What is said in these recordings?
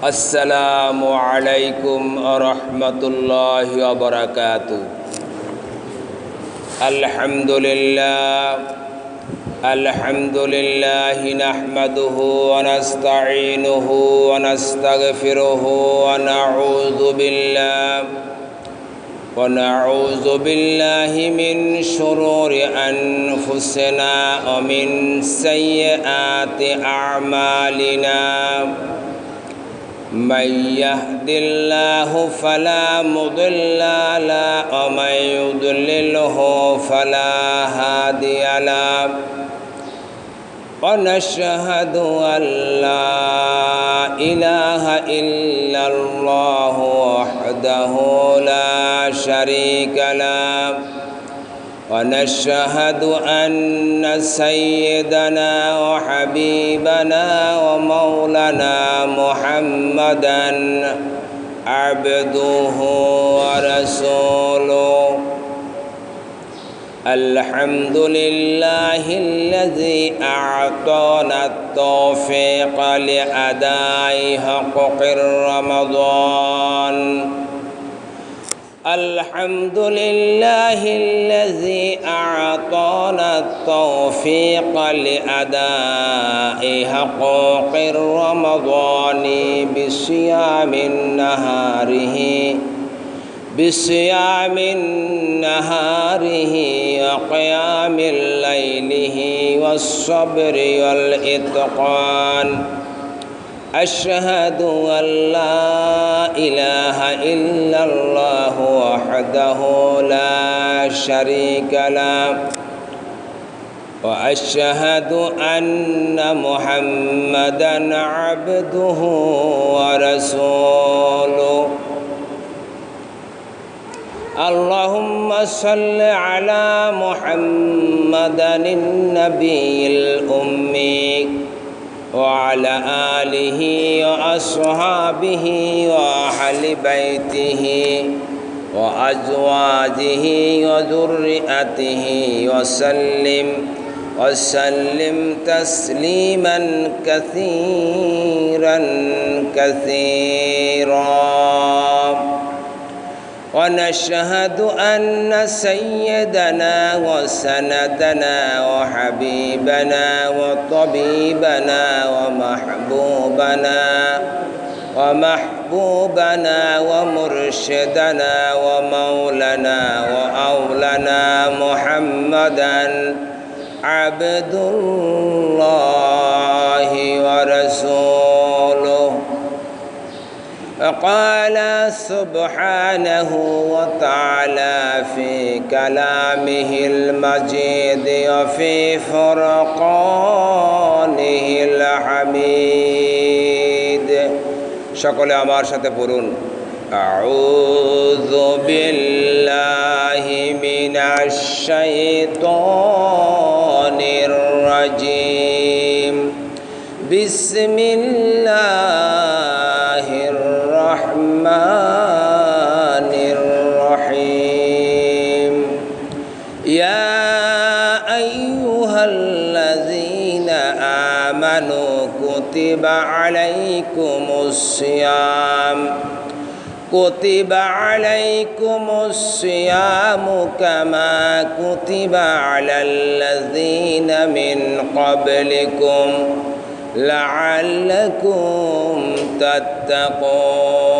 আসসালামু আলাইকুম ওয়া রাহমাতুল্লাহি ওয়া বারাকাতুহু। আলহামদুলিল্লাহি নাহমাদুহু ওয়া নাস্তাঈনুহু ওয়া নাস্তাগফিরুহু ওয়া নাউযু বিল্লাহি মিন শুরুরি আনফুসিনা ওয়া মিন সাইয়্যাতি আ'মালিনা। من يهد الله فلا مضل له ومن يضلله فلا هادي له ونشهد أن لا إله إلا الله وحده لا شريك له ونشهد أن سيدنا وحبيبنا ومولانا محمدًا عبده ورسوله. الحمد لله الذي أعطانا التوفيق لأداء حقوق رمضان. الحمد لله الذي أعطانا التوفيق لأداء حقوق رمضان بصيام نهاره وقيام ليله والصبر والإتقان. أشهد أن لا إله إلا الله وحده لا شريك له وأشهد أن محمدًا عبده ورسوله. اللهم صل على محمد النبي الأمي وعلى آله وأصحابه وأهل بيته وأزواجه وذريته وسلم تسليما كثيرا. ونشهد أن سيدنا وسندنا وحبيبنا وطبيبنا ومحبوبنا ومرشدنا ومولانا وأولانا محمدًا عبد الله ورسوله. قال سبحانه وتعالى في كلامه المجيد وفي فرقانه الحميد. সকলে আমার সাথে পড়ুন, আউযু বিল্লাহি মিনাশ শাইতানির রাজিম। বিসমিল্লাহির রহমানির রহিম। ইয়া আইয়ুহাল্লাযীনা আমানু কুতিবা আলাইকুমুস সিয়ামু কামা কুতিবা আলাল্লাযীনা মিন ক্বাবলিকুম লাআল্লাকুম তাত্তাকুন।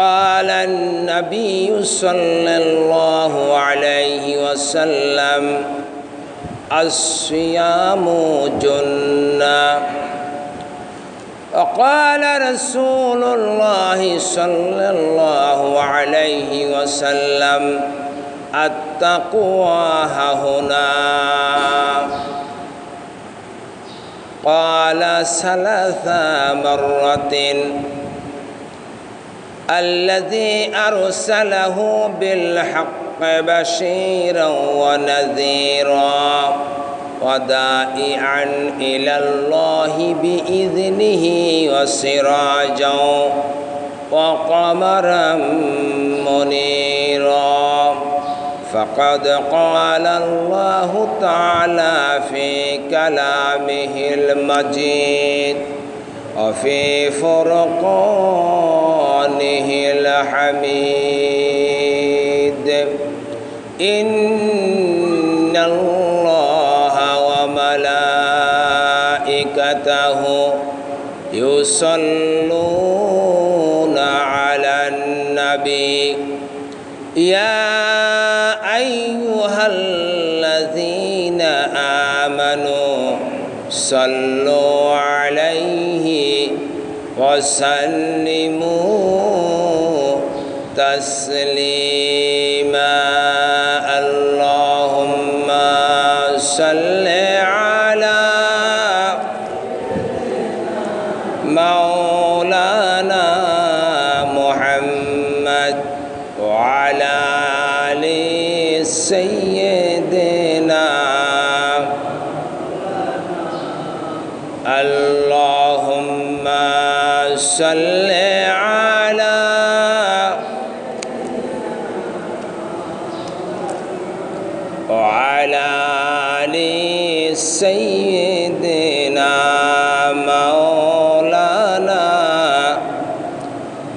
قال النبي صلى الله عليه وسلم الصيام جنة. وقال رسول الله صلى الله عليه وسلم التقوى هنا. قال 3 مرات. الذي أرسله بالحق بشيرا ونذيرا وداعيا إلى الله بإذنه وسراجا وقمرا منيرا. فقد قال الله تعالى في كلامه المجيد وفي فرقانه الحميد إن الله وملائكته يصلون على النبي يا أيها الذين آمنوا صلوا عليه وسلموا تسليما اللهم صل على مولانا محمد وعلى آل سيدنا اللهم صل على وعلى آل سيدنا مولانا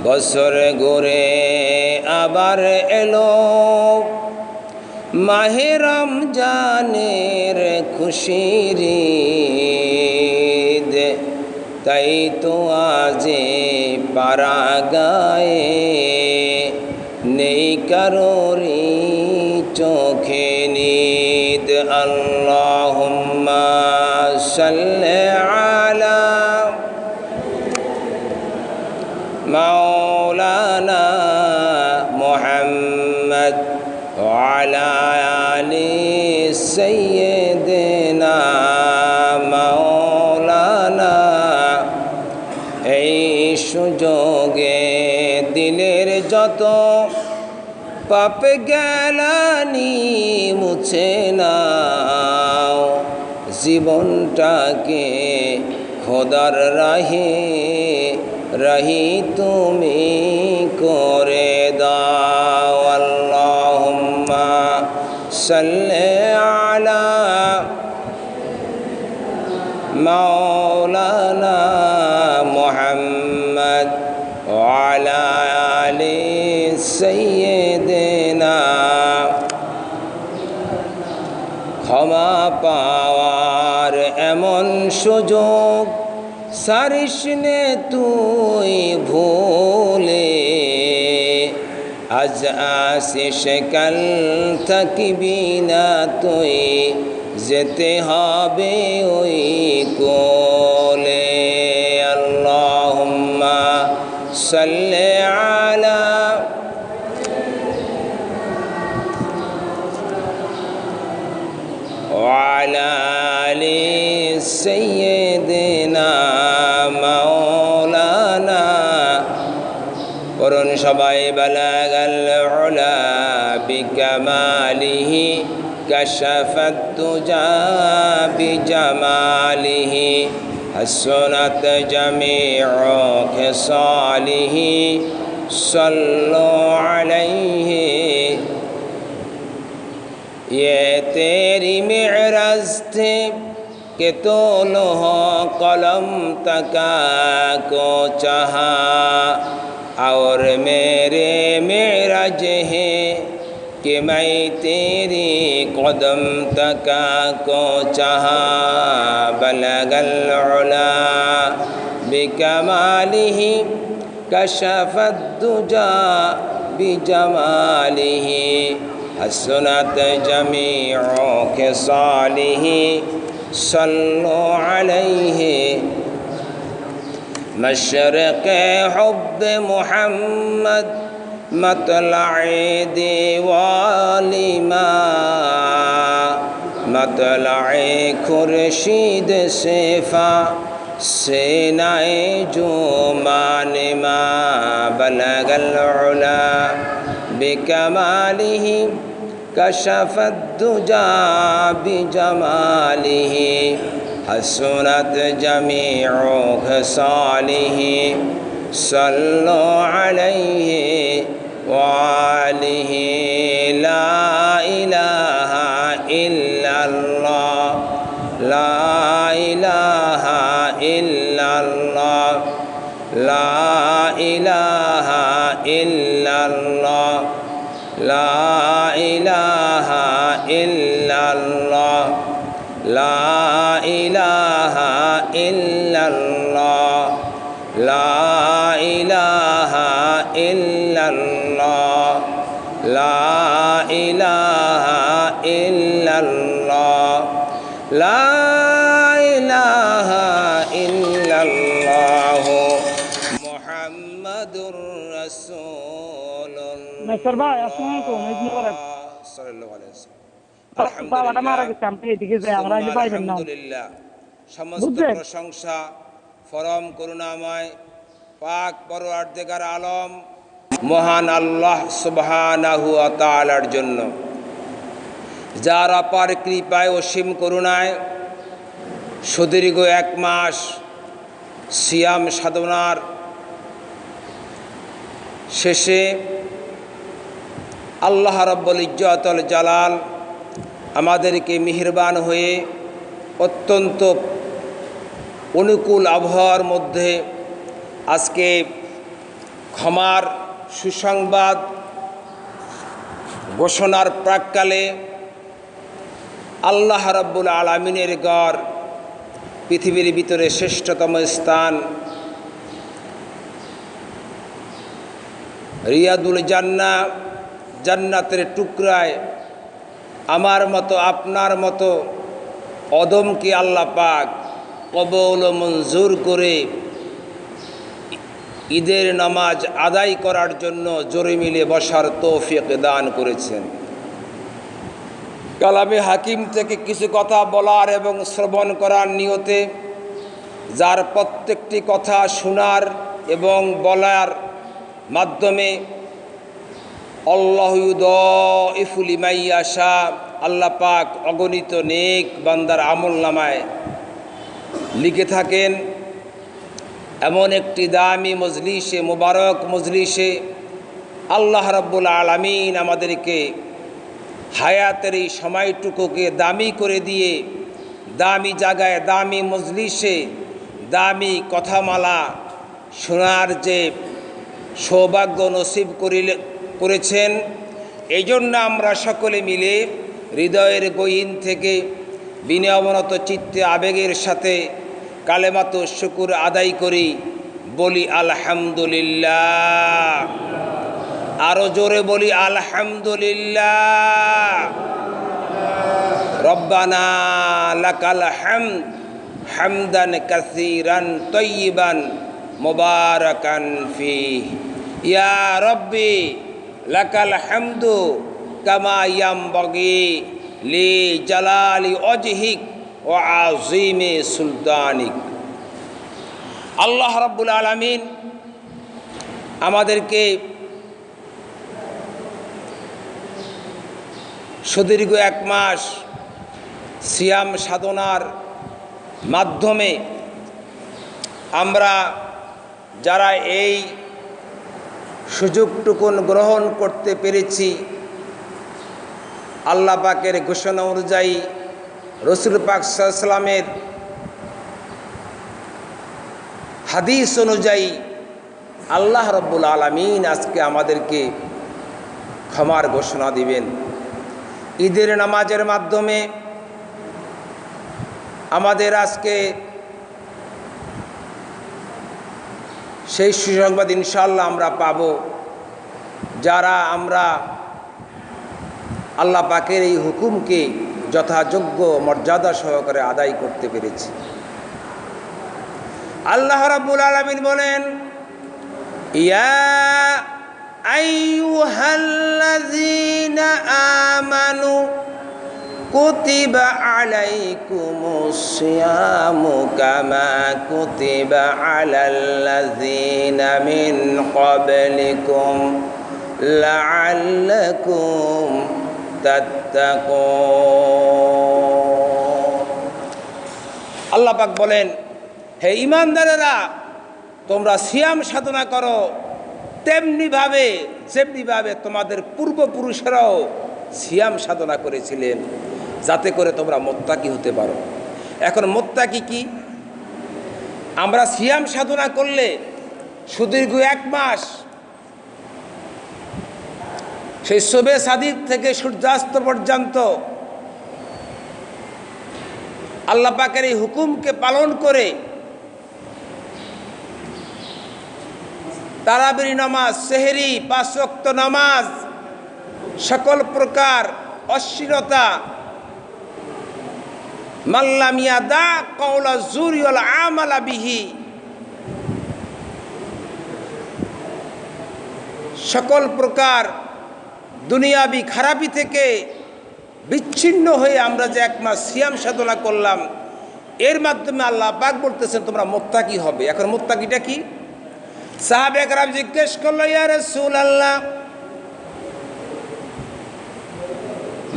বছর ঘুরে আবার এলো মাহে রমজানের খুশির ঈদ তাই তো আজে পারা গায়ে নেই কারোরই চোখে নিদ আল্লাহুম্মা সাল্লি আলা মাওলানা মুহাম্মদ ওয়ালা আলি সাইয়্যিদিনা মাওলানা এই সুযোগে দিলের যত পাপ গেলানি মুছে নাও জীবনটাকে খোদার রাহে রহি তুমি করে দাও আল্লাহুম্মা সাল্লি আলা মাওলানা মুহাম্মদ ওয়ালা আলি সাইয়্যিদিনা ক্ষমা পাওয়ার এমন সুযোগ সারিস নে তুই ভুলে আজ আসিস কাল থাকবি না তুই যেতে হবে ওই কোলে আল্লাহুম্মা সাল্লি আলা ওয়ালা আলি সাইয়্যিদিনা মাওলানা করুন সবাই বালাগাল উলা বিকামালিহি কাশাফাত দুজা বিজামালিহি হাসনাত জামিউ খিসালিহি সাল্লু আলাইহি ये तेरी मेराज थे कि तो लोहा कलम तका को चाहा और मेरे मेराज है कि मैं तेरी कदम तका को चाहा बलगल उला बिकमालिही कशफत दुजा बिजमालिही हसनत जमीउ खिसालिही सल्लु अलैहि मशरक़ हुब्ब मुहम्मद मतलअ दीवालिमा मतलअ खुर्शीद सिफा सेनाए जो मानिमा बलगल उला बिकमालिही कशफत दुजा बिजमालिही हसनत जमीउ खसालिही सल्लु अलैहि وآله لا إله إلا الله لا إله إلا الله لا إله إلا الله لا إله إلا الله لا إله إلا الله لا إله إلا الله لا إله إلا الله لا إله إلا الله মুহাম্মাদুর রাসূলুল্লাহ নাসর ভাই আসসালামু আলাইকুম ঈদ মোবারক সাল্লাল্লাহু আলাইহি ওয়াসাল্লাম বাবাটা মারা গেছে আমি এদিকে যাই আমরা আইলে পাইবেন না আলহামদুলিল্লাহ সমস্ত প্রশংসা পরম করুণাময় পাক পরওয়ারদিগার আলম মহান আল্লাহ সুবহানাহু ওয়া তাআলার জন্য, যার অপার কৃপায় অসীম করুণায় সুদীর্ঘ 1 মাস সিয়াম সাধনার শেষে আল্লাহ রাব্বুল ইজ্জতুল জালাল আমাদেরকে মেহেরবান হয়ে অত্যন্ত অনুকূল আবহাওয়ার মধ্যে আজকে ক্ষমার সুসংবাদ ঘোষণার প্রাক্কালে আল্লাহ রাব্বুল আলামিনের গড় পৃথিবীর ভিতরে শ্রেষ্ঠতম স্থান রিয়াদুল জান্নাহ, জান্নাতের টুকরায় আমার মতো আপনার মতো অদমকে আল্লাহ পাক কবুল ও মঞ্জুর করে ঈদের নামাজ আদায় করার জন্য জোরে মিলে বসার তৌফিক দান করেছেন। কালামে হাকিম থেকে কিছু কথা বলার এবং শ্রবণ করার নিয়তে, যার প্রত্যেকটি কথা শোনার এবং বলার মাধ্যমে আল্লাহু ইউদাইফু লিমান ইয়াশা, আল্লাহ পাক অগণিত নেক বান্দার আমলনামায় লিখে থাকেন। এমন একটি দামি মজলিসে, মুবারক মজলিসে আল্লাহ রাব্বুল আলামিন আমাদেরকে হায়াতের এই সময়টুকুকে দামি করে দিয়ে দামি জায়গায়, দামি মজলিসে, দামি কথামালা শোনার যে সৌভাগ্য নসিব করেছেন, এই জন্য আমরা সকলে মিলে হৃদয়ের গহীন থেকে বিনয়মনত চিত্তে আবেগের সাথে কালেমাতু শুকুর আদায় করি, বলি আলহামদুলিল্লাহ। আরো জোরে বলি আলহামদুলিল্লাহ। রব্বানা লাকাল হামদ হামদান কাসীরান তাইয়িবান মুবারাকান ফীহি ইয়া রব্বি লাকাল হামদু কামা ইয়ামবাগি লি জালালি ওয়াজহিক ওয়া আযীমি সুলতানিক। আল্লাহ রাব্বুল আলামিন আমাদেরকে সুদীর্ঘ 1 মাস সিয়াম সাধনার মাধ্যমে আমরা যারা এই সুযোগটুকুন গ্রহণ করতে পেরেছি, আল্লাহ পাকের ঘোষণা অনুযায়ী, রাসূল পাক সাল্লাল্লাহু আলাইহি ওয়াসাল্লামের হাদিস অনুযায়ী আল্লাহ রাব্বুল আলামিন আজকে আমাদেরকে ক্ষমার ঘোষণা দিবেন। ঈদের নামাজের মাধ্যমে আমাদের আজকে সেই সুসংবাদ ইনশাআল্লাহ আমরা পাব, যারা আমরা আল্লাহ পাকের এই হুকুমকে যথাযোগ্য মর্যাদা সহকারে আদায় করতে পেরেছি। আল্লাহ রাব্বুল আলামিন বলেন, ইয়া আইয়ুহাল্লাযীনা আমানু কুতিবা আলাইকুমুস সিয়ামু কামা কুতিবা আলাল্লাযীনা মিন ক্বাবলিকুম লাআল্লাকুম তাত্তাকুন। আল্লাহ পাক বলেন, হে ঈমানদারেরা, তোমরা সিয়াম সাধনা করো যেমনিভাবে তোমাদের পূর্বপুরুষেরাও সিয়াম সাধনা করেছিলেন, যাতে করে তোমরা মুত্তাকি হতে পারো। এখন মুত্তাকি কি? আমরা সিয়াম সাধনা করলে সুদীর্ঘ 1 মাস, সেই শবে সাদিক থেকে সূর্যাস্ত পর্যন্ত আল্লাহ পাকের এই হুকুমকে পালন করে তারাবির নামাজ, সেহরি, 5 ওয়াক্ত নামাজ, সকল প্রকার অশ্লীলতা, মাল্লাম ইয়াদা কাওলা যুরি ওয়াল আমালা বিহি, সকল প্রকার দুনিয়াবি খারাপি থেকে বিচ্ছিন্ন হয়ে আমরা যে 1 মাস সিয়াম সাধনা করলাম, এর মাধ্যমে আল্লাহ পাক বলতেছেন তোমরা মুত্তাকি হবে। এখন মুত্তাকিটা কি? সাহাবে কেরাম জিজ্ঞেস করলো, ইয়া রাসূলুল্লাহ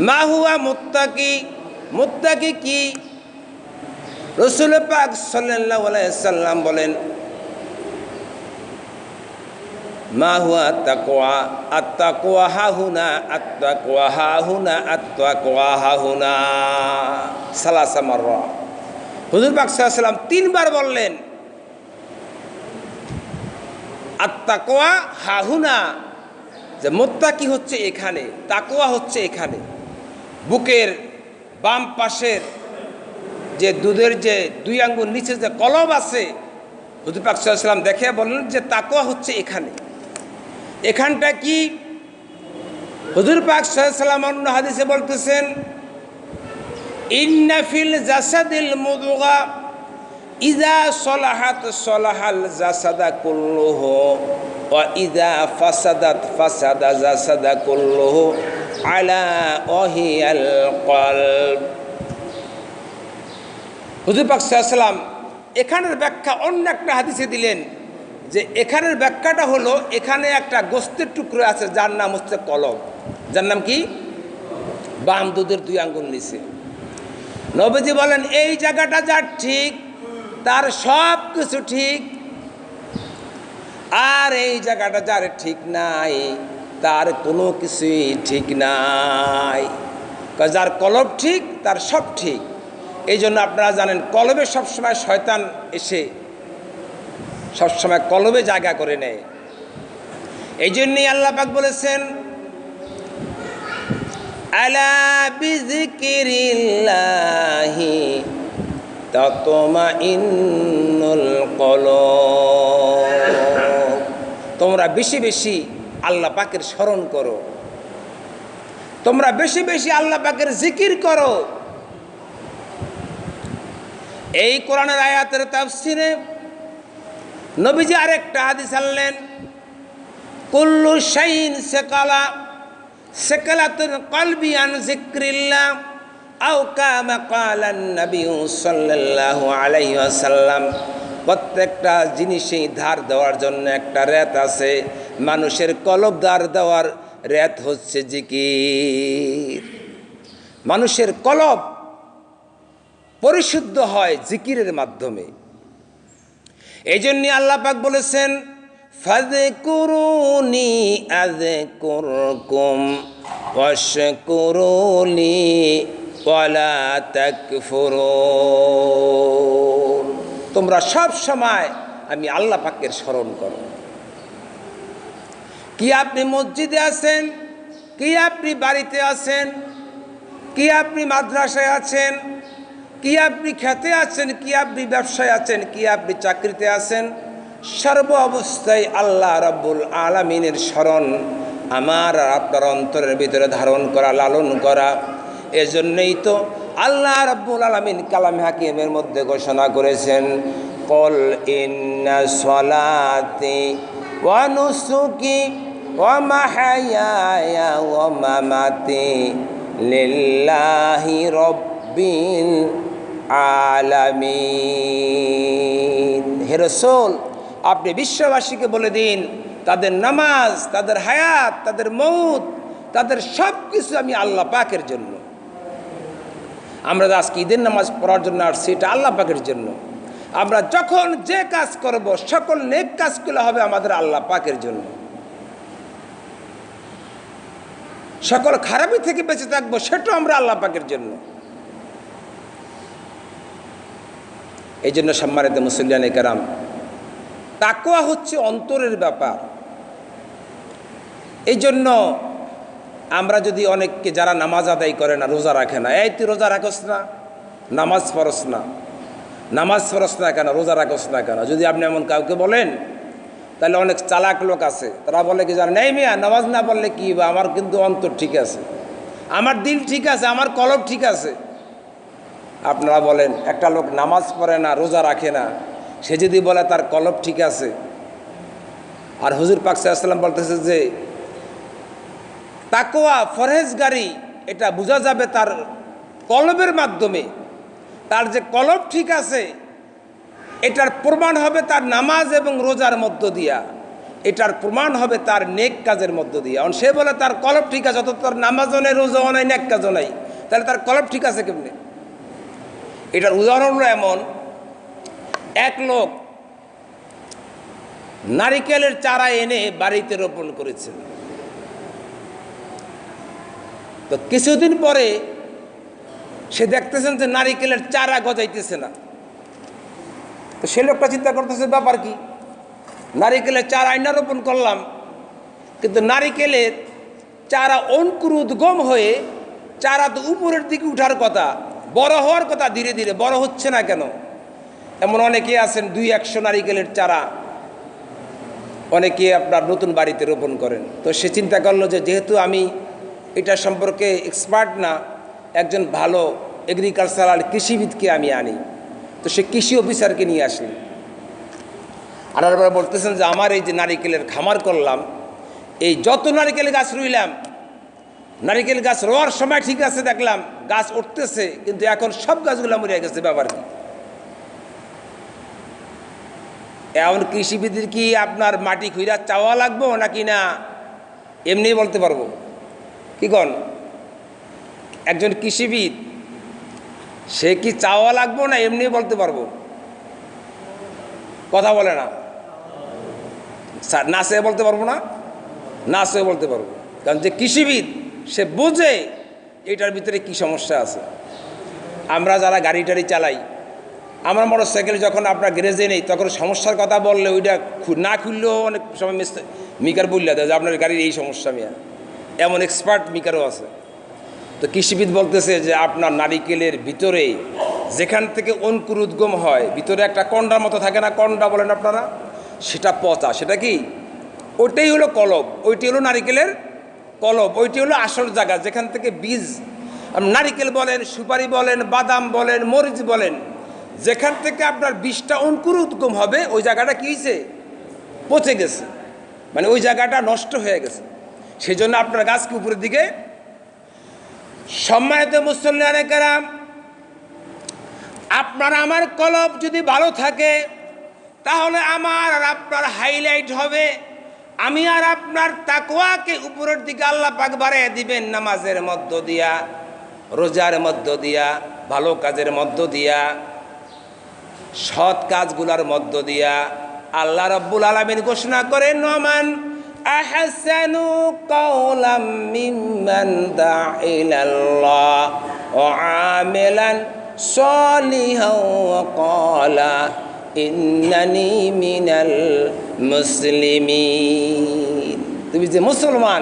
মা হুয়া মুত্তাকি, মুত্তাকি কি? রাসূল পাক সাল্লাল্লাহু আলাইহি সাল্লাম বলেন, মা হুয়া তাকওয়া, আত-তাকওয়া হাহুনা, আত-তাকওয়া হাহুনা, আত-তাকওয়া হাহুনা, সালাসা মাররা। হুজুর পাক সাল্লাল্লাহু আলাইহি সাল্লাম 3 বার বললেন আত-তাকওয়া হাহুনা, যে মুত্তাকি হচ্ছে এখানে, তাকওয়া হচ্ছে এখানে। বুকের বাম পাশের যে দুধের যে 2 আঙ্গুল নিচে যে কলব আছে, হুজুর পাক সাল্লাল্লাহু আলাইহি সাল্লাম দেখে বললেন যে তাকওয়া হচ্ছে এখানে। এখানটা কি? হুজুর পাক সাল্লাল্লাহু আলাইহি সাল্লাম অন্য হাদিসে বলতেছেন, ইন্না ফিল জাসাদিল মুদগা ইযা সলাহাত সলাহাল জাসাদা কুল্লুহু ওয়া ইযা ফাসাদাত ফাসাদা জাসাদা কুল্লুহু আলা ওয়াহিয়াল কলব। হুজুর পাক সাল্লাল্লাহু আলাইহি সাল্লাম এখানের ব্যাখ্যা অন্য একটা হাদিসে দিলেন, যে এখানের ব্যাখ্যাটা হলো, এখানে একটা গোস্তের টুকরো আছে যার নাম হচ্ছে কলব। যার নাম কি? বাম দুধের 2 আঙ্গুল নিচে। নবীজি বলেন এই জায়গাটা যার ঠিক, তার সব কিছু ঠিক, আর এই জায়গাটা যার ঠিক নাই, তার কোনো কিছুই ঠিক নাই। যার কলব ঠিক, তার সব ঠিক। এই জন্য আপনারা জানেন কলবে সবসময় শয়তান এসে সবসময় কলবে জায়গা করে নেয়। এই জন্যই আল্লাহ পাক বলেছেন, আলা বিযিকিরিল্লাহি তাতমাইন্নুল কলব। তোমরা বেশি বেশি আল্লাহ পাকের স্মরণ করো, তোমরা বেশি বেশি আল্লাহ পাকের জিকির করো। এই কোরআনের আয়াতের তাফসিরে নবীজি আরেকটা হাদিস আনলেন, কুল্লু শাইইন সাকালা সাকালাতুল কলবি আন যিকরিল্লাহ আও কামা ক্বালান নবী সাল্লাল্লাহু আলাইহি ওয়াসাল্লাম। প্রত্যেকটা জিনিসেই ধার দেওয়ার জন্য একটা রেত আছে। মানুষের কলব ধার দেওয়ার রেত হচ্ছে জিকির। মানুষের কলব পরিশুদ্ধ হয় জিকিরের মাধ্যমে। এই জন্য আল্লাহ পাক বলেছেন, ফাযকুরুনি আযকুরকুম ওয়াশকুরুলি ওয়ালা তাকফুরুন। তোমরা সব সময় আমি আল্লাহ পাকের স্মরণ করো। কি আপনি মসজিদে আছেন, কি আপনি বাড়িতে আছেন, কি আপনি মাদ্রাসায় আছেন, কি আপনি খেতে আছেন, কি আপনি ব্যবসায় আছেন, কি আপনি চাকরিতে আছেন, সর্ব অবস্থায় আল্লাহ রাব্বুল আলামিনের স্মরণ আমার আর আপনার অন্তরের ভিতরে ধারণ করা, লালন করা। এজন্যই তো আল্লাহ রাব্বুল আলামিন কালামে হাকিমের মধ্যে ঘোষণা করেছেন, কুল ইন্না সলাতি ওয়া নুসুকি ওয়া মাহইয়ায়া ওয়া মামাতি লিল্লাহি রাব্বিল আলামিন। হে রাসূল, আপনি বিশ্ববাসীকে বলে দিন, তাদের নামাজ, তাদের হায়াত, তাদের মৌত, তাদের সব কিছু আমি আল্লাহ পাকের জন্য। আমরা আজকে ঈদের নামাজ পড়ার জন্য আসছি, এটা আল্লাহ পাকের জন্য। আমরা যখন যে কাজ করব, সকল নেক কাজগুলো হবে আমাদের আল্লাহ পাকের জন্য। সকল খারাপি থেকে বেঁচে থাকবো, সেটাও আমরা আল্লাহ পাকের জন্য। এই জন্য সম্মানিত মুসল্লিয়ানে কেরাম, তাকওয়া হচ্ছে অন্তরের ব্যাপার। এই জন্য আমরা যদি অনেককে যারা নামাজ আদায় করে না, রোজা রাখে না, এই তুই রোজা রাখস না, নামাজ পড়স না, নামাজ পড়স না কেন, রোজা রাখস না কেন, যদি আপনি এমন কাউকে বলেন, তাহলে অনেক চালাক লোক আছে, তারা বলে কি জানেন, এই মিয়া নামাজ না পড়লে কি বা, আমার কিন্তু অন্তর ঠিক আছে, আমার দিল ঠিক আছে, আমার কলব ঠিক আছে। আপনারা বলেন একটা লোক নামাজ পড়ে না, রোজা রাখে না, সে যদি বলে তার কলব ঠিক আছে, আর হুজুর পাক সাল্লাল্লাহু আলাইহি ওয়াসাল্লাম বলতেছে যে তাকওয়া ফরহেজগারি এটা বোঝা যাবে তার কলবের মাধ্যমে, তার যে কলব ঠিক আছে এটার প্রমাণ হবে তার নামাজ এবং রোজার মধ্য দিয়া, এটার প্রমাণ হবে তার নেক কাজের মধ্য দিয়া। সে বলে তার কলব ঠিক আছে, অত তার নামাজও নেই, রোজাও নাই, নেক কাজও নাই, তাহলে তার কলব ঠিক আছে কেমনে? এটার উদাহরণ হলো এমন, এক লোক নারিকেলের চারা এনে বাড়িতে রোপণ করেছেন। তো কিছুদিন পরে সে দেখতেছেন যে নারিকেলের চারা গজাইতেছে না। তো সে লোকটা চিন্তা করতেছে ব্যাপার কি, নারিকেলের চারা আইনা রোপণ করলাম, কিন্তু নারিকেলের চারা অঙ্কুরোদ্গম হয়ে চারা তো উপরের দিকে উঠার কথা, বড় হওয়ার কথা, ধীরে ধীরে বড় হচ্ছে না কেন? এমন অনেকে আছেন 200 নারিকেলের চারা অনেকে আপনার নতুন বাড়িতে রোপণ করেন। তো সে চিন্তা করলো যে যেহেতু আমি এটা সম্পর্কে এক্সপার্ট না, একজন ভালো এগ্রিকালচারাল কৃষিবিদকে আমি আনি। তো সে কৃষি অফিসারকে নিয়ে আসলেন, আনার পরে বলতেছেন যে আমার এই যে নারিকেলের খামার করলাম, এই যত নারিকেল গাছ রুইলাম, নারিকেল গাছ রোয়ার সময় ঠিক আছে, দেখলাম গাছ উঠতেছে, কিন্তু এখন সব গাছগুলো মরে গেছে, ব্যাপার কি? এমন কৃষিবিদের কি আপনার মাটি খুঁড়া চাওয়া লাগবো নাকি না এমনি বলতে পারবো? কি কন? একজন কৃষিবিদ সে কি চাওয়া লাগবো না এমনি বলতে পারবো? কথা বলে না, না সে বলতে পারবো না, না সে বলতে পারবো, কারণ যে কৃষিবিদ সে বোঝে এটার ভিতরে কি সমস্যা আছে। আমরা যারা গাড়ি টাড়ি চালাই, আমরা মোটরসাইকেল যখন আপনার গ্যারেজে নেই, তখন সমস্যার কথা বললে ওইটা না খুললেও অনেক সময় মিকার বললে দেয় যে আপনার গাড়ির এই সমস্যা, মিয়া এমন এক্সপার্ট মিকারও আছে। তো কৃষিবিদ বলতেছে যে আপনার নারিকেলের ভিতরে যেখান থেকে অঙ্কুরোদ্গম হয়, ভিতরে একটা কন্ডার মতো থাকে না, কন্ডা বলেন আপনারা, সেটা পচা, সেটা কি? ওইটাই হলো কলব, ওইটি হলো নারিকেলের কলব, ওইটি হলো আসল জায়গা যেখান থেকে বীজ, নারিকেল বলেন, সুপারি বলেন, বাদাম বলেন, মরিচ বলেন, যেখান থেকে আপনার বীজটা অঙ্কুরোদ্গম হবে ওই জায়গাটা কী হয়েছে? পচে গেছে, মানে ওই জায়গাটা নষ্ট হয়ে গেছে। সেই জন্য আপনার গাছকে উপরের দিকে। সম্মানিত মুসল্লিয়ানে কেরাম, আপনার আমার কলব যদি ভালো থাকে তাহলে আমার আর আপনার হাইলাইট হবে, আমি আর আপনার তাকওয়াকে উপরের দিকে আল্লাহ পাক বাড়াইয়া দিবেন নামাজের মধ্য দিয়া, রোজার মধ্য দিয়া, ভালো কাজের মধ্য দিয়া, সৎ কাজগুলার মধ্য দিয়া। আল্লাহ রাব্বুল আলামিন ঘোষণা করেন, ওমান আহসানু কাওলাম মিম্মান দাআ ইলাল্লাহ ওয়া আমিলান সালিহান ওয়া ক্বালা ইন্নানি মিনাল মুসলিমিন। তুমি যে মুসলমান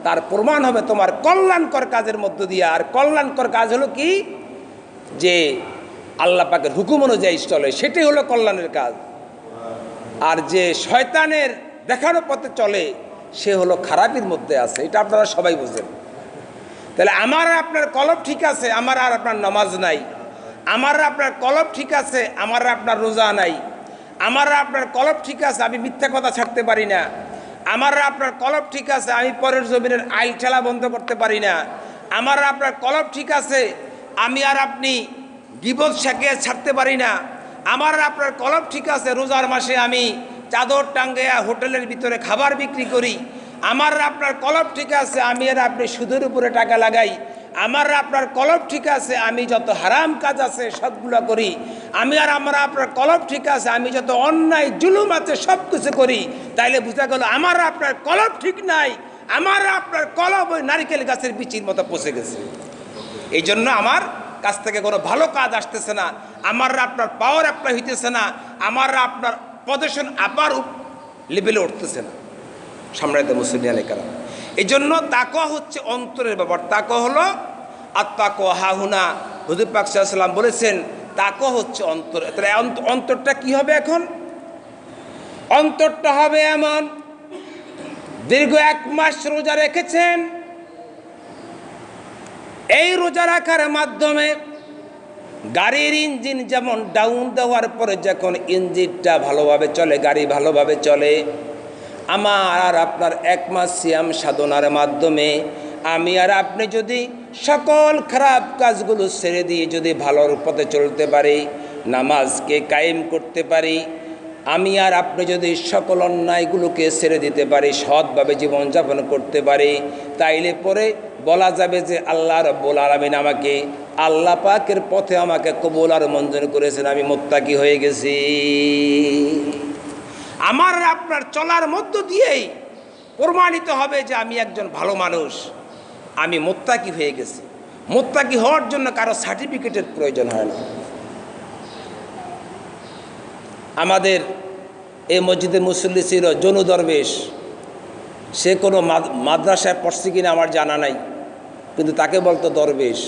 তার প্রমাণ হবে তোমার কল্যাণকর কাজের মধ্য দিয়া। আর কল্যাণকর কাজ হলো কি? যে আল্লাহ পাকের হুকুম অনুযায়ী চলে, সেটাই হলো কল্যাণের কাজ। আর যে শয়তানের দেখানো পথে চলে সে হলো খারাপের মধ্যে আছে, এটা আপনারা সবাই বুঝেন। তাহলে আমার আর আপনার কলব ঠিক আছে, আমার আর আপনার নামাজ নাই। আমার আর আপনার কলব ঠিক আছে, আমার আর আপনার রোজা নাই। আমার আর আপনার কলব ঠিক আছে, আমি মিথ্যা কথা ছাড়তে পারি না। আমার আর আপনার কলব ঠিক আছে, আমি পরের জমিনের আইল ঠেলা বন্ধ করতে পারি না। আমার আর আপনার কলব ঠিক আছে, আমি আর আপনি গীবত শেখে ছাড়তে পারি না। আমার আর আপনার কলব ঠিক আছে, রোজার মাসে আমি চাদর টাঙ্গাইয়া হোটেলের ভিতরে খাবার বিক্রি করি। আমার আর আপনার কলব ঠিক আছে, আমি আর আপনি সুদের উপরে টাকা লাগাই। আমার আর আপনার কলব ঠিক আছে, আমি যত হারাম কাজ আছে সবগুলো করি। আমি আর আপনার কলব ঠিক আছে, আমি যত অন্যায় জুলুম আছে সব কিছু করি। তাইলে বুঝা গেল আমার আর আপনার কলব ঠিক নাই, আমার আপনার কলব ওই নারিকেল গাছের বিচির মতো পচে গেছে। এই জন্য আমার কাছ থেকে কোনো ভালো কাজ আসতেছে না, আমার আপনার পাওয়ার অ্যাপ্লাই হইতেছে না, আমার আপনার পজিশন আবার লেভেলে উঠতেছে না। সম্মানিত মুসলিম আলাইকারাম, এই জন্য তাকওয়া হচ্ছে অন্তরের ব্যাপার। তাকওয়া হলো আত্মাকওয়া হাহুনা। হুজুর পাক সাল্লাল্লাহু আলাইহি ওয়াসাল্লাম বলেছেন তাকওয়া হচ্ছে অন্তর। তাহলে অন্তরটা কি হবে এখন? অন্তরটা হবে এমন, দীর্ঘ 1 মাস রোজা রেখেছেন, এই রোজা রাখার মাধ্যমে গাড়ির ইঞ্জিন যেমন ডাউন দেওয়ার পরে যখন ইঞ্জিনটা ভালোভাবে চলে, গাড়ি ভালোভাবে চলে, আমার আর আপনার 1 মাস সিয়াম সাধনার মাধ্যমে আমি আর আপনি যদি সকল খারাপ কাজগুলো ছেড়ে দিয়ে যদি ভালোর পথে চলতে পারি, নামাজকে কায়েম করতে পারি, আমি আর আপনি যদি সকল অন্যায়গুলোকে ছেড়ে দিতে পারি, সৎভাবে জীবনযাপন করতে পারি, তাইলে পরে বলা যাবে যে আল্লাহ রাব্বুল আলামিন আমাকে আল্লাহ পাকের পথে আমাকে কবুল আর মঞ্জুর করেছেন, আমি মুত্তাকি হয়ে গেছি। আমার আপনার চলার মধ্য দিয়েই প্রমাণিত হবে যে আমি একজন ভালো মানুষ, আমি মুত্তাকি হয়ে গেছি। মুত্তাকি হওয়ার জন্য কারো সার্টিফিকেটের প্রয়োজন হয় না। আমাদের এই মসজিদের মুসল্লি ছিল জনু দরবেশ, সে কোনো মাদ্রাসায় পড়ছে কিনা আমার জানা নাই, কিন্তু তাকে বলতো দরবেশ।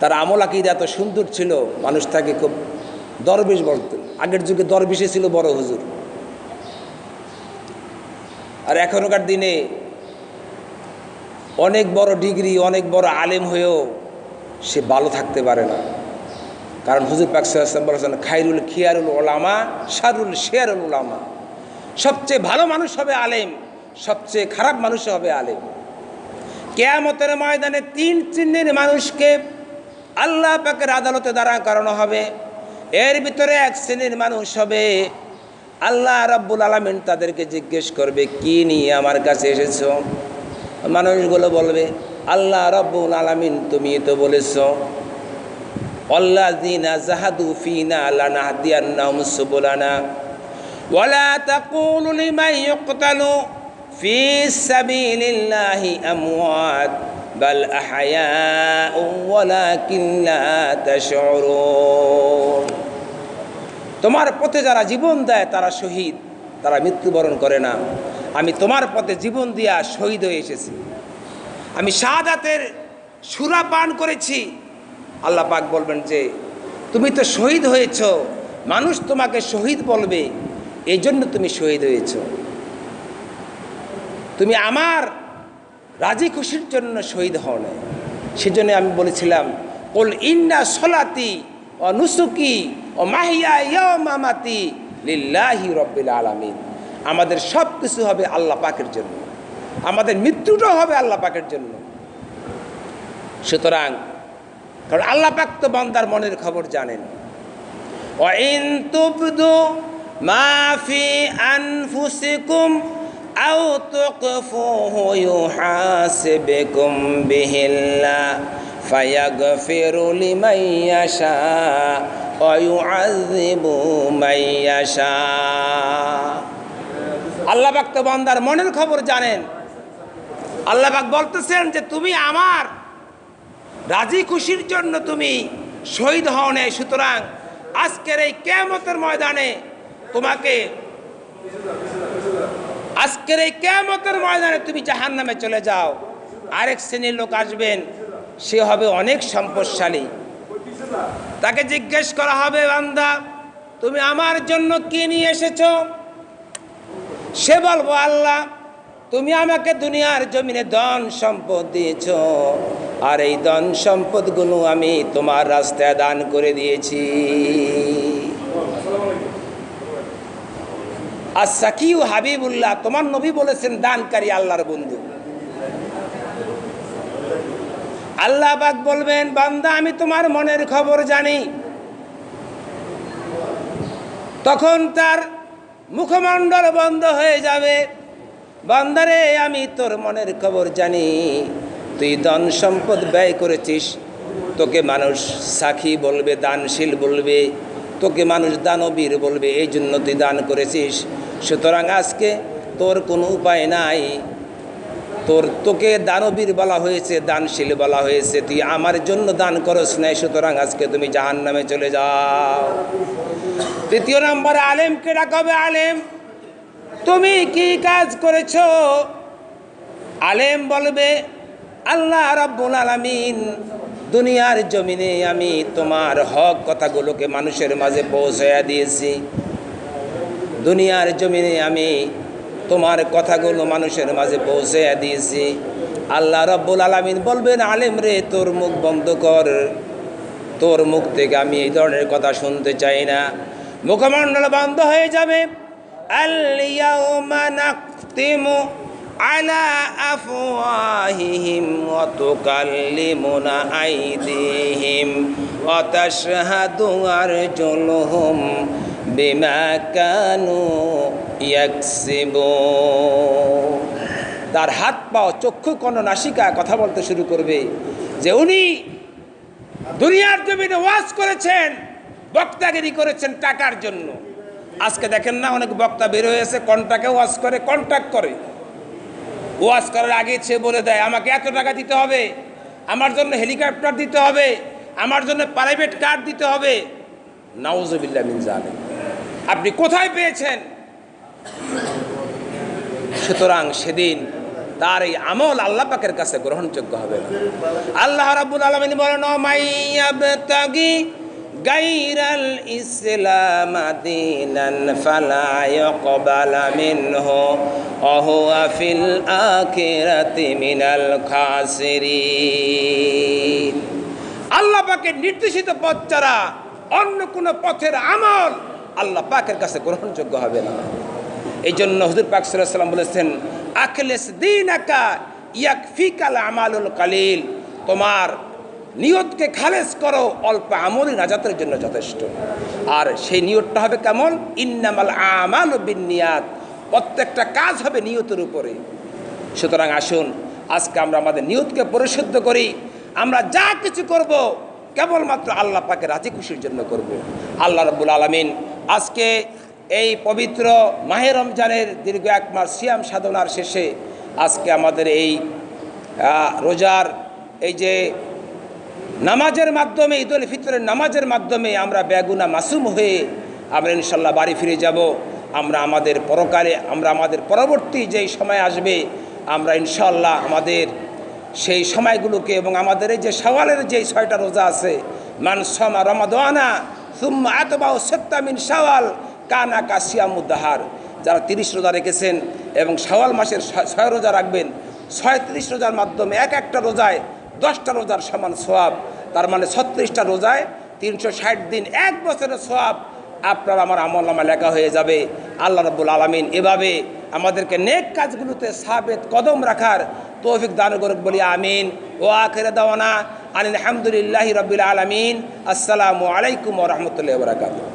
তার আমল আকীদা এত সুন্দর ছিল, মানুষ তাকে খুব দরবেশ বলতো। আগের যুগে দরবেশই ছিল বড় হুজুর। আর এখনকার দিনে অনেক বড় ডিগ্রি, অনেক বড় আলেম হয়েও সে ভালো থাকতে পারে না। কারণ হুজুর পাক সাল্লাল্লাহু আলাইহি ওয়াসাল্লাম বলেছেন খায়রুল খিয়ারুল উলামা শারুল শিয়ারুল উলামা। সবচেয়ে ভালো মানুষ হবে আলেম, সবচেয়ে খারাপ মানুষ হবে আলেম। কিয়ামতের ময়দানে 3 শ্রেণীর মানুষকে আল্লাহ পাকের আদালতে দাঁড়া করানো হবে। এর ভিতরে 1 শ্রেণীর মানুষ হবে আল্লাহ রাব্বুল আলামিন তাদেরকে জিজ্ঞেস করবে, কি নিয়ে আমার কাছে এসেছো? মানুষগুলো বলবে, আল্লাহ রাব্বুল আলামিন তুমি তো বলেছো আল্লাযীনা জাহাদু ফীনা লানাহদিয়ান্নাহুম সুবুলানা ওয়ালা তাকুলু লিমান ইউকতালু ফী সাবিলিল্লাহি আমওয়াত বাল আহয়াউ ওয়ালাকিন লা তাশউরুন। তোমার পথে যারা জীবন দেয় তারা শহীদ, তারা মৃত্যুবরণ করে না। আমি তোমার পথে জীবন দিয়া শহীদ হয়ে এসেছি, আমি শাহাদাতের সূরা পান করেছি। আল্লাহ পাক বলবেন যে তুমি তো শহীদ হয়েছ, মানুষ তোমাকে শহীদ বলবে, এই জন্য তুমি শহীদ হয়েছ। তুমি আমার রাজি খুশির জন্য শহীদ হও না। সেজন্য আমি বলেছিলাম কুল ইন্না সলাতি ও নুসুকি ও মাহিয়ায়া ওয়া মামাতি লিল্লাহি রাব্বিল আলামিন। আমাদের সব কিছু হবে আল্লাহ পাকের জন্য, আমাদের মৃত্যুটাও হবে আল্লাহ পাকের জন্য। সুতরাং কারণ আল্লাহ পাক তো বান্দার মনের খবর জানেন। ওয়া ইন তুবদু মা ফি আনফুসিকুম আও তুকফুহু ইউহাসিবকুম বিহিল্লাহ ফায়াগফিরু লিমান ইয়াশা ওয়া ইউআযযিবু মান ইয়াশা। আল্লাহ পাক তো বান্দার মনের খবর জানেন। আল্লাহ পাক বলতেছেন যে তুমি আমার রাজি খুশির জন্য তুমি শহীদ হও নাই, সুতরাং আজকের এই কিয়ামতের ময়দানে তোমাকে তুমি জাহান্নামে চলে যাও। আরেক শ্রেণীর লোক আসবেন, সে হবে অনেক সম্পদশালী। তাকে জিজ্ঞেস করা হবে, বান্দা তুমি আমার জন্য কি নিয়ে এসেছো? সে বলবো, আল্লাহ তুমি আমাকে দুনিয়ার জমিনে ধন সম্পদ দিয়েছ, আর এই ধন সম্পদগুলো আমি তোমার রাস্তায় দান করে দিয়েছি। as-sakiyu হাবিবুল্লাহ, তোমার নবী বলেছেন দানকারী আল্লাহর বন্ধু। আল্লাহ পাক বলবেন, বান্দা আমি তোমার মনের খবর জানি। তখন তার মুখমণ্ডল বন্ধ হয়ে যাবে। বান্দারে আমি তোর মনের খবর জানি, তুই ধন সম্পদ ব্যয় করেছিস, তোকে মানুষ সাখী বলবে, দানশীল বলবে, তোকে মানুষ দানবীর বলবে, এই জন্য তুই দান করেছিস। সুতরাং আজকে তোর কোনো উপায় নাই, তোকে দানবীর বলা হয়েছে, দানশীল বলা হয়েছে, তুই আমার জন্য দান করস নাই, সুতরাং আজকে তুমি জাহান্নামে চলে যাও। তৃতীয় নম্বরে আলেমকে ডাকবে, আলেম তুমি কি কাজ করেছো? আলেম বলবে, আল্লাহ রাব্বুল আলামিন দুনিয়ার জমিনে আমি তোমার হক কথাগুলোকে মানুষের মাঝে পৌঁছায়া দিয়েছি। দুনিয়ার জমিনে আমি তোমার কথাগুলো মানুষের মাঝে পৌঁছায়া দিয়েছি। আল্লাহ রাব্বুল আলামিন বলবেন, আলেম রে তোর মুখ বন্ধ কর, তোর মুখ থেকে আমি এই ধরনের কথা শুনতে চাই না। মুখমণ্ডল বন্ধ হয়ে যাবে। আল-ইয়াউমা নাখতিমু আলা আফওয়াহিহিম ওয়া তুকাল্লিমুনা আইদিহিম ওয়া তাশহাদু আরজুলুহুম বিমা কানু ইয়াকসিবুন। তার হাত পাও, চক্ষু কর্ণ নাসিকা কথা বলতে শুরু করবে যে উনি দুনিয়ার জমিনে ওয়াজ করেছেন, বক্তাগিরি করেছেন টাকার জন্য। আজকে দেখেন না, অনেক বক্তা বের হয়েছে কন্ট্রাক্টে ওয়াজ করে, কন্ট্রাক্ট করে। ওয়াজ করার আগে সে বলে দেয় আমাকে এত টাকা দিতে হবে, আমার জন্য হেলিকপ্টার দিতে হবে, আমার জন্য প্রাইভেট কার দিতে হবে। নাউজুবিল্লাহ মিন যালিক। আপনি কোথায় পেয়েছেন? সুতরাং সেদিন তার এই আমল আল্লাহ পাকের কাছে গ্রহণযোগ্য হবে না। আল্লাহ রাব্বুল আলামিন বলেন, মাইয়াবতাগি গায়রাল ইসলাম দীনান ফালা ইয়াকবালা মিনহু ওয়া হুয়া ফিল আখিরাতি মিনাল খাসিরিন। আল্লাহ পাকের নির্দেশিত পথ ছাড়া অন্য কোনো পথের আমল আল্লাহ পাকের কাছে গ্রহণযোগ্য হবে না। এই জন্য হুজুর পাক সাল্লাল্লাহু আলাইহি ওয়াসাল্লাম বলেছেন, আখলিস দীনাকা ইয়াকফিকাল আমালুল কালিল। তোমার নিয়তকে খালেস করো, অল্প আমলই নাজাতের জন্য যথেষ্ট। আর সেই নিয়তটা হবে কেমন? ইন্নামাল আমালু বিন্নিয়াত। প্রত্যেকটা কাজ হবে নিয়তের উপরে। সুতরাং আসুন আজকে আমরা আমাদের নিয়তকে পরিশুদ্ধ করি। আমরা যা কিছু করব কেবলমাত্র আল্লাহ পাকের রাজি খুশির জন্য করব। আল্লাহ রাব্বুল আলামিন আজকে এই পবিত্র মাহে রমজানের দীর্ঘ এক মাস সিয়াম সাধনার শেষে আজকে আমাদের এই রোজার এই যে নামাজের মাধ্যমে, ঈদুল ফিতরের নামাজের মাধ্যমে আমরা বেগুনা মাসুম হয়ে আমরা ইনশাল্লাহ বাড়ি ফিরে যাব। আমরা আমাদের পরকালে, আমরা আমাদের পরবর্তী যেই সময় আসবে, আমরা ইনশাল্লাহ আমাদের সেই সময়গুলোকে এবং আমাদের এই যে শাওয়ালের যেই 6টা রোজা আছে, মান সামা রমাদানা সুম্মা আতবাউ সিত্তা মিন শাওয়াল কানা কাসিয়ামুদ্দাহার, যারা 30 রোজা রেখেছেন এবং শাওয়াল মাসের 6 রোজা রাখবেন, 36 রোজার মাধ্যমে এক একটা রোজায় 10টা রোজার সমান সোয়াব, তার মানে 36টা রোজায় 360 দিন, এক বছরের সোয়াব আপনার আমার আমলনামা লেখা হয়ে যাবে। আল্লাহ রাব্বুল আলামিন এভাবে আমাদেরকে নেক কাজগুলোতে সাবেত কদম রাখার তৌফিক দান করুক বলি আমিন। ও আখির দাওয়ানা আলহামদুলিল্লাহি রাব্বিল আলামিন। আসসালামু আলাইকুম ওয়া রাহমাতুল্লাহি ওয়া বারাকাতুহু।